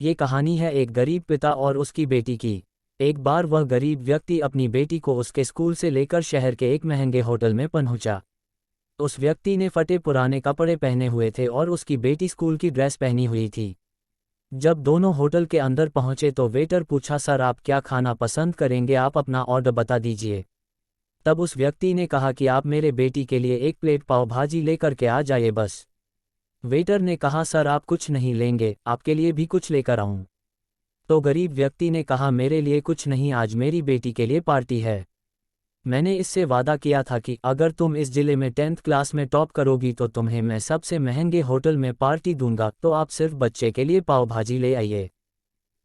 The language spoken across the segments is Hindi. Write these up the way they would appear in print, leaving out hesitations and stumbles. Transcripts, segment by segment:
ये कहानी है एक गरीब पिता और उसकी बेटी की। एक बार वह गरीब व्यक्ति अपनी बेटी को उसके स्कूल से लेकर शहर के एक महंगे होटल में पहुंचा। उस व्यक्ति ने फटे पुराने कपड़े पहने हुए थे और उसकी बेटी स्कूल की ड्रेस पहनी हुई थी। जब दोनों होटल के अंदर पहुंचे तो वेटर पूछा, सर आप क्या खाना पसंद करेंगे, आप अपना ऑर्डर बता दीजिए। तब उस व्यक्ति ने कहा कि आप मेरे बेटी के लिए एक प्लेट पाव भाजी लेकर के आ जाइए बस। वेटर ने कहा, सर आप कुछ नहीं लेंगे, आपके लिए भी कुछ लेकर आऊं? तो गरीब व्यक्ति ने कहा, मेरे लिए कुछ नहीं, आज मेरी बेटी के लिए पार्टी है। मैंने इससे वादा किया था कि अगर तुम इस जिले में 10th क्लास में टॉप करोगी तो तुम्हें मैं सबसे महंगे होटल में पार्टी दूंगा, तो आप सिर्फ बच्चे के लिए पाव भाजी ले आइए।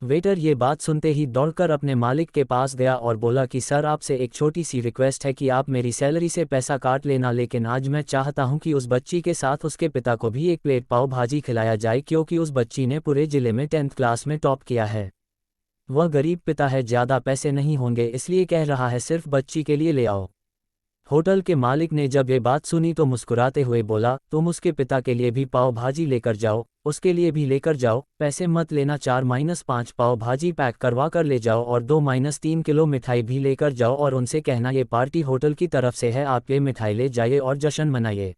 वेटर ये बात सुनते ही दौड़कर अपने मालिक के पास गया और बोला कि सर आपसे एक छोटी सी रिक्वेस्ट है कि आप मेरी सैलरी से पैसा काट लेना, लेकिन आज मैं चाहता हूं कि उस बच्ची के साथ उसके पिता को भी एक प्लेट पाव भाजी खिलाया जाए, क्योंकि उस बच्ची ने पूरे जिले में 10th क्लास में टॉप किया है। वह गरीब पिता है, ज़्यादा पैसे नहीं होंगे, इसलिए कह रहा है सिर्फ बच्ची के लिए ले आओ। होटल के मालिक ने जब ये बात सुनी तो मुस्कुराते हुए बोला, तुम उसके पिता के लिए भी पाव भाजी लेकर जाओ, उसके लिए भी लेकर जाओ, पैसे मत लेना, 4-5 पाव भाजी पैक करवा कर ले जाओ और 2-3 किलो मिठाई भी लेकर जाओ और उनसे कहना ये पार्टी होटल की तरफ से है, आप ये मिठाई ले जाइए और जश्न मनाइए।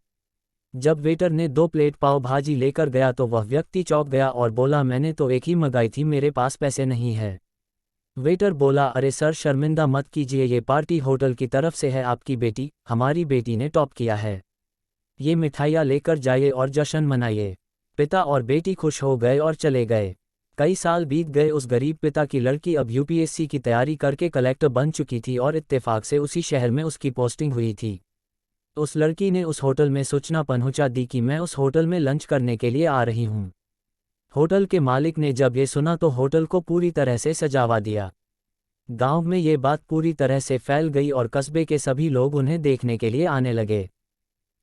जब वेटर ने 2 प्लेट पाव भाजी लेकर गया तो वह व्यक्ति चौंक गया और बोला, मैंने तो एक ही मंगाई थी, मेरे पास पैसे नहीं है। वेटर बोला, अरे सर शर्मिंदा मत कीजिए, ये पार्टी होटल की तरफ से है, आपकी बेटी, हमारी बेटी ने टॉप किया है, ये मिठाइयाँ लेकर जाइए और जश्न मनाइए। पिता और बेटी खुश हो गए और चले गए। कई साल बीत गए। उस गरीब पिता की लड़की अब यूपीएससी की तैयारी करके कलेक्टर बन चुकी थी और इत्तेफाक से उसी शहर में उसकी पोस्टिंग हुई थी। उस लड़की ने उस होटल में सूचना पहुंचा दी कि मैं उस होटल में लंच करने के लिए आ रही हूं। होटल के मालिक ने जब ये सुना तो होटल को पूरी तरह से सजावा दिया। गांव में ये बात पूरी तरह से फैल गई और कस्बे के सभी लोग उन्हें देखने के लिए आने लगे।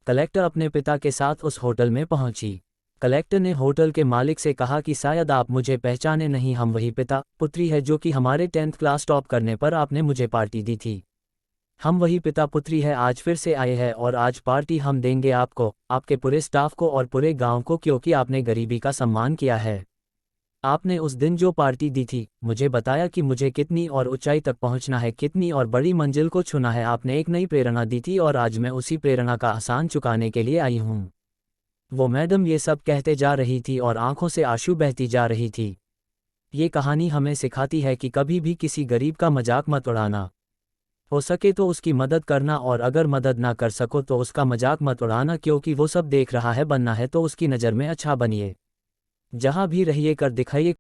कलेक्टर अपने पिता के साथ उस होटल में पहुंची। कलेक्टर ने होटल के मालिक से कहा कि शायद आप मुझे पहचाने नहीं, हम वही पिता पुत्री है जो कि हमारे 10th क्लास टॉप करने पर आपने मुझे पार्टी दी थी। हम वही पिता पुत्री है, आज फिर से आए हैं और आज पार्टी हम देंगे आपको, आपके पूरे स्टाफ को और पूरे गांव को, क्योंकि आपने गरीबी का सम्मान किया है। आपने उस दिन जो पार्टी दी थी, मुझे बताया कि मुझे कितनी और ऊंचाई तक पहुंचना है, कितनी और बड़ी मंजिल को छूना है। आपने एक नई प्रेरणा दी थी और आज मैं उसी प्रेरणा का एहसान चुकाने के लिए आई हूं। वो मैडम ये सब कहते जा रही थी और आंखों से आंसू बहती जा रही थी। ये कहानी हमें सिखाती है कि कभी भी किसी गरीब का मजाक मत उड़ाना। हो सके तो उसकी मदद करना, और अगर मदद ना कर सको तो उसका मजाक मत उड़ाना, क्योंकि वो सब देख रहा है, बनना है तो उसकी नज़र में अच्छा बनिए। जहाँ भी रहिए कर दिखाइए